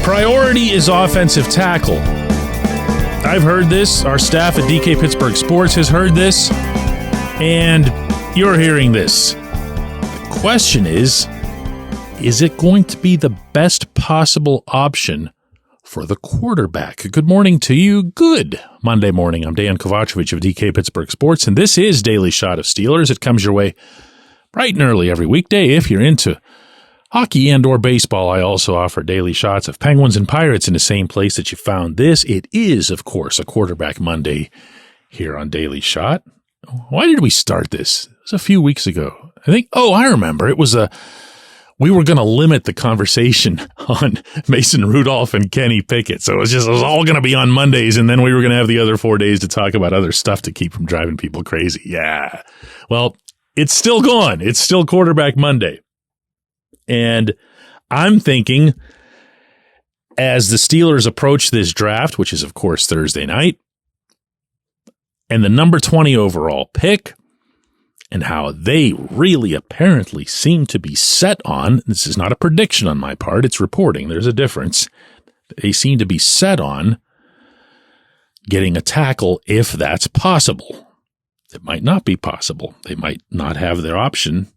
priority is offensive tackle. I've heard this. Our staff at DK Pittsburgh Sports has heard this. And you're hearing this. The question is it going to be the best possible option for the quarterback? Good morning to you. Good Monday morning. I'm Dejan Kovacevic of DK Pittsburgh Sports, and this is Daily Shot of Steelers. It comes your way bright and early every weekday. If you're into hockey and or baseball, I also offer daily shots of Penguins and Pirates in the same place that you found this. It is, of course, a Quarterback Monday here on Daily Shot. Why did we start this? It was a few weeks ago. I remember. It was we were going to limit the conversation on Mason Rudolph and Kenny Pickett. So it was all going to be on Mondays, and then we were going to have the other 4 days to talk about other stuff to keep from driving people crazy. Yeah. Well, it's still gone. It's still Quarterback Monday. And I'm thinking, as the Steelers approach this draft, which is, of course, Thursday night, and the number 20 overall pick, and how they really apparently seem to be set on, this is not a prediction on my part, it's reporting, there's a difference. They seem to be set on getting a tackle if that's possible. It might not be possible. They might not have their option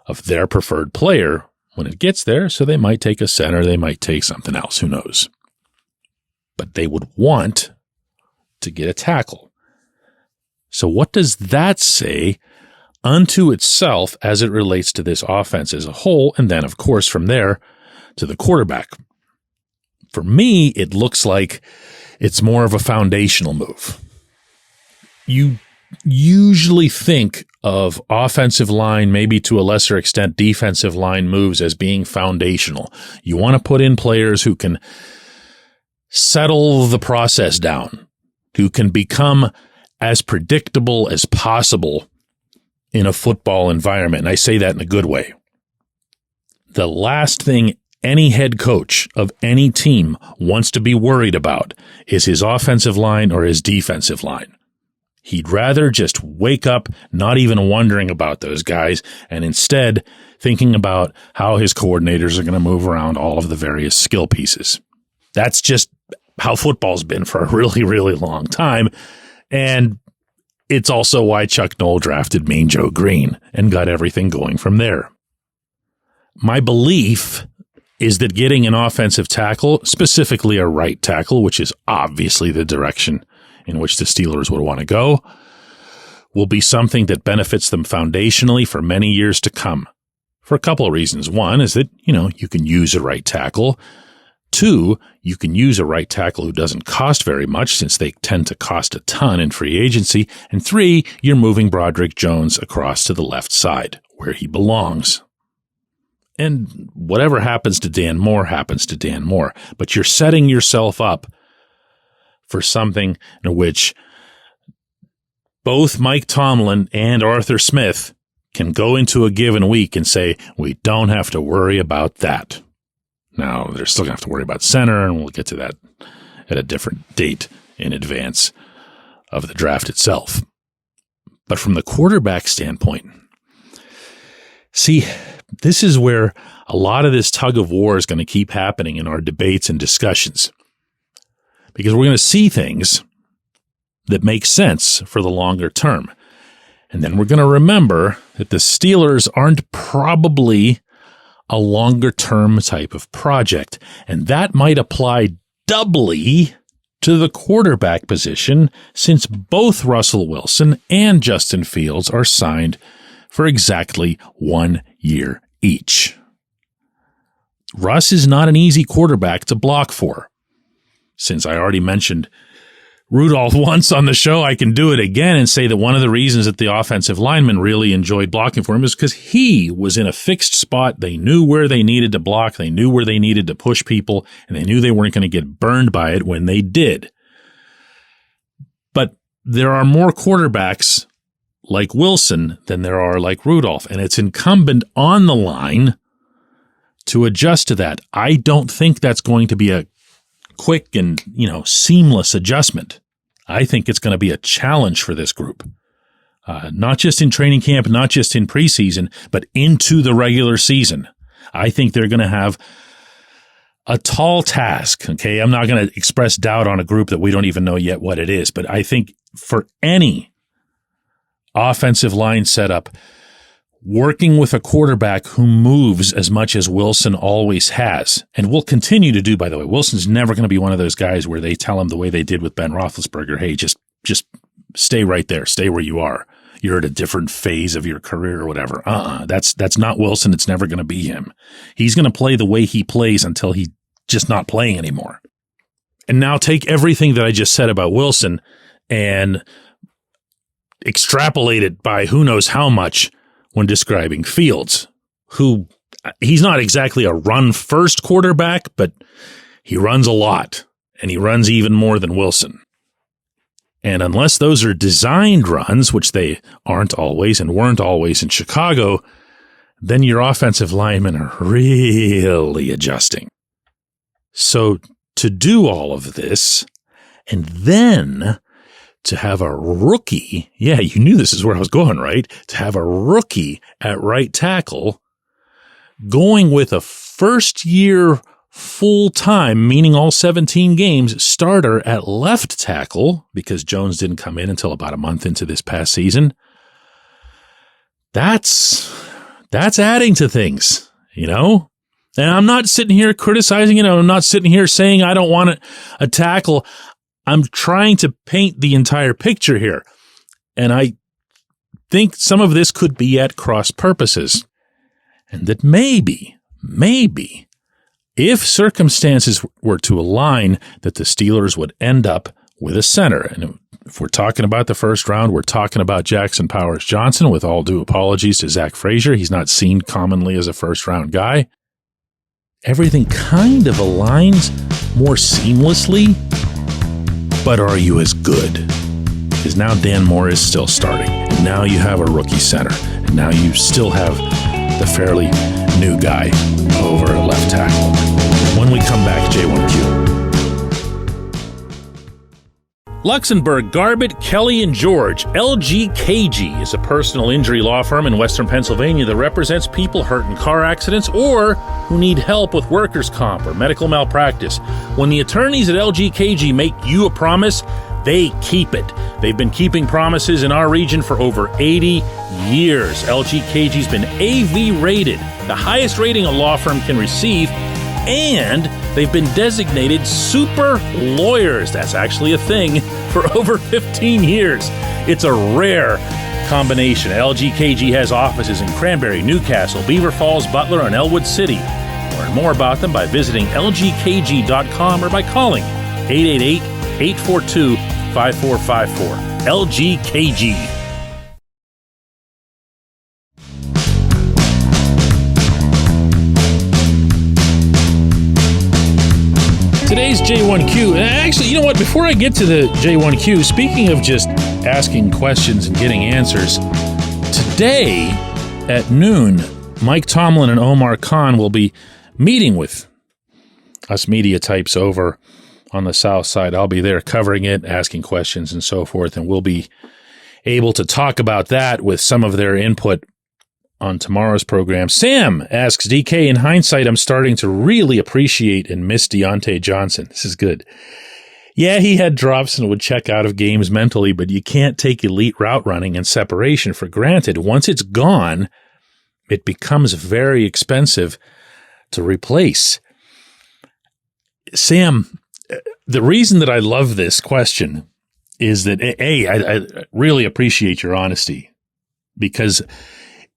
of their preferred player when it gets there, so they might take a center, they might take something else, who knows. But they would want to get a tackle. So what does that say unto itself as it relates to this offense as a whole, and then, of course, from there to the quarterback? For me, it looks like it's more of a foundational move. You usually think of offensive line, maybe to a lesser extent defensive line moves, as being foundational. You want to put in players who can settle the process down, who can become as predictable as possible in a football environment. And I say that in a good way. The last thing any head coach of any team wants to be worried about is his offensive line or his defensive line. He'd rather just wake up not even wondering about those guys and instead thinking about how his coordinators are going to move around all of the various skill pieces. That's just how football's been for a really, really long time. And it's also why Chuck Noll drafted Mean Joe Green and got everything going from there. My belief is that getting an offensive tackle, specifically a right tackle, which is obviously the direction in which the Steelers would want to go, will be something that benefits them foundationally for many years to come. For a couple of reasons. One is that, you can use a right tackle. Two, you can use a right tackle who doesn't cost very much, since they tend to cost a ton in free agency. And three, you're moving Broderick Jones across to the left side, where he belongs. And whatever happens to Dan Moore happens to Dan Moore. But you're setting yourself up for something in which both Mike Tomlin and Arthur Smith can go into a given week and say, we don't have to worry about that. Now, they're still going to have to worry about center, and we'll get to that at a different date in advance of the draft itself. But from the quarterback standpoint, see, this is where a lot of this tug of war is going to keep happening in our debates and discussions. Because we're going to see things that make sense for the longer term. And then we're going to remember that the Steelers aren't probably a longer-term type of project. And that might apply doubly to the quarterback position, since both Russell Wilson and Justin Fields are signed for exactly 1 year each. Russ is not an easy quarterback to block for. Since I already mentioned Rudolph once on the show, I can do it again and say that one of the reasons that the offensive linemen really enjoyed blocking for him is because he was in a fixed spot. They knew where they needed to block. They knew where they needed to push people, and they knew they weren't going to get burned by it when they did. But there are more quarterbacks like Wilson than there are like Rudolph, and it's incumbent on the line to adjust to that. I don't think that's going to be a quick and, seamless adjustment. I think it's going to be a challenge for this group, not just in training camp, not just in preseason, but into the regular season. I think they're going to have a tall task. Okay. I'm not going to express doubt on a group that we don't even know yet what it is, but I think for any offensive line setup, working with a quarterback who moves as much as Wilson always has, and will continue to do, by the way. Wilson's never going to be one of those guys where they tell him the way they did with Ben Roethlisberger, hey, just stay right there, stay where you are. You're at a different phase of your career or whatever. That's not Wilson. It's never going to be him. He's going to play the way he plays until he's just not playing anymore. And now take everything that I just said about Wilson and extrapolate it by who knows how much when describing Fields, who he's not exactly a run-first quarterback, but he runs a lot, and he runs even more than Wilson. And unless those are designed runs, which they aren't always and weren't always in Chicago, then your offensive linemen are really adjusting. So to do all of this, and then to have a rookie, yeah, you knew this is where I was going, right? To have a rookie at right tackle going with a first-year full-time, meaning all 17 games, starter at left tackle, because Jones didn't come in until about a month into this past season. That's adding to things, you know? And I'm not sitting here criticizing it. I'm not sitting here saying I don't want a tackle. I'm trying to paint the entire picture here. And I think some of this could be at cross purposes. And that maybe, if circumstances were to align, that the Steelers would end up with a center. And if we're talking about the first round, we're talking about Jackson Powers Johnson, with all due apologies to Zach Frazier. He's not seen commonly as a first-round guy. Everything kind of aligns more seamlessly. But are you as good? Because now Dan Moore is still starting. And now you have a rookie center. And now you still have the fairly new guy over at left tackle. When we come back, J1Q. Luxembourg, Garbett, Kelly & George. LGKG is a personal injury law firm in Western Pennsylvania that represents people hurt in car accidents or who need help with workers' comp or medical malpractice. When the attorneys at LGKG make you a promise, they keep it. They've been keeping promises in our region for over 80 years. LGKG's been AV rated, the highest rating a law firm can receive, and they've been designated super lawyers. That's actually a thing for over 15 years. It's a rare combination. LGKG has offices in Cranberry, Newcastle, Beaver Falls, Butler, and Elwood City. Learn more about them by visiting lgkg.com or by calling 888-842-5454. LGKG. Today's J1Q, and actually, you know what? Before I get to the J1Q, speaking of just asking questions and getting answers, today at noon, Mike Tomlin and Omar Khan will be meeting with us media types over on the South Side. I'll be there covering it, asking questions and so forth, and we'll be able to talk about that with some of their input on tomorrow's program. Sam asks, DK, in hindsight, I'm starting to really appreciate and miss Deontay Johnson. This is good. Yeah, he had drops and would check out of games mentally, but you can't take elite route running and separation for granted. Once it's gone, it becomes very expensive to replace. Sam, the reason that I love this question is that, I really appreciate your honesty, because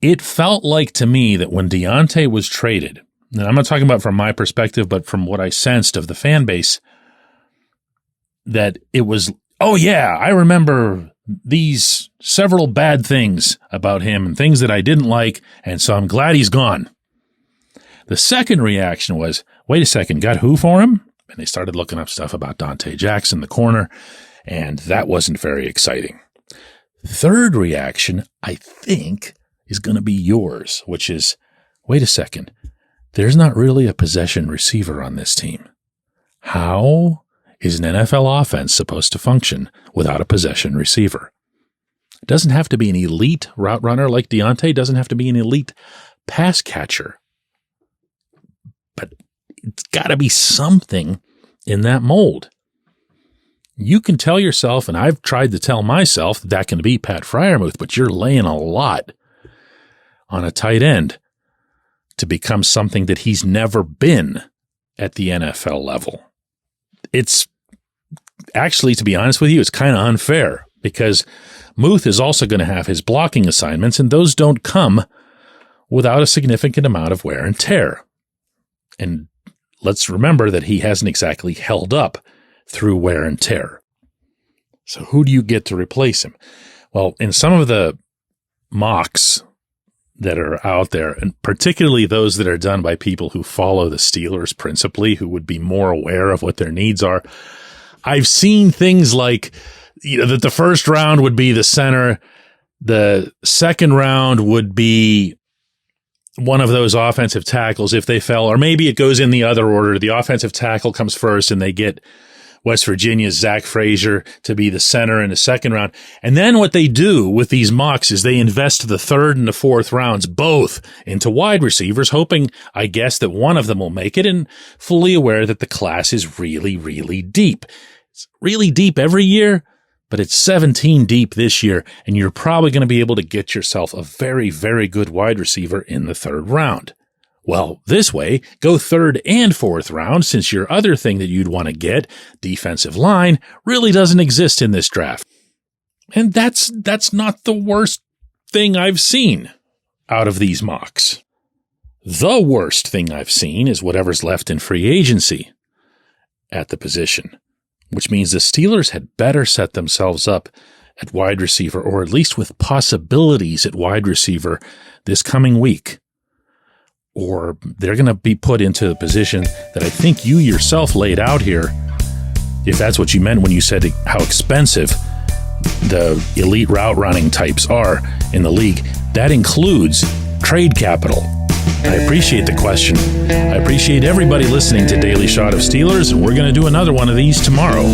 it felt like to me that when Deontay was traded, and I'm not talking about from my perspective, but from what I sensed of the fan base, that it was, oh yeah, I remember these several bad things about him and things that I didn't like, and so I'm glad he's gone. The second reaction was, wait a second, got who for him? And they started looking up stuff about Dante Jackson, the corner, and that wasn't very exciting. Third reaction, I think, is going to be yours, which is, wait a second, there's not really a possession receiver on this team. How is an NFL offense supposed to function without a possession receiver? It doesn't have to be an elite route runner like Deontay, doesn't have to be an elite pass catcher. But it's got to be something in that mold. You can tell yourself, and I've tried to tell myself, that can be Pat Freiermuth, but you're laying a lot on a tight end to become something that he's never been at the NFL level. It's actually, to be honest with you, it's kind of unfair because Muth is also going to have his blocking assignments, and those don't come without a significant amount of wear and tear. And let's remember that he hasn't exactly held up through wear and tear. So who do you get to replace him? Well, in some of the mocks that are out there, and particularly those that are done by people who follow the Steelers principally, who would be more aware of what their needs are, I've seen things like, that the first round would be the center, the second round would be one of those offensive tackles if they fell, or maybe it goes in the other order. The offensive tackle comes first and they get West Virginia's Zach Frazier to be the center in the second round. And then what they do with these mocks is they invest the third and the fourth rounds both into wide receivers, hoping, I guess, that one of them will make it, and fully aware that the class is really, really deep. It's really deep every year, but it's 17 deep this year, and you're probably going to be able to get yourself a very, very good wide receiver in the third round. Well, this way, go third and fourth round, since your other thing that you'd want to get, defensive line, really doesn't exist in this draft. And that's not the worst thing I've seen out of these mocks. The worst thing I've seen is whatever's left in free agency at the position, which means the Steelers had better set themselves up at wide receiver, or at least with possibilities at wide receiver this coming week, or they're going to be put into the position that I think you yourself laid out here, if that's what you meant when you said how expensive the elite route running types are in the league. That includes trade capital. I appreciate the question. I appreciate everybody listening to Daily Shot of Steelers, and we're going to do another one of these tomorrow.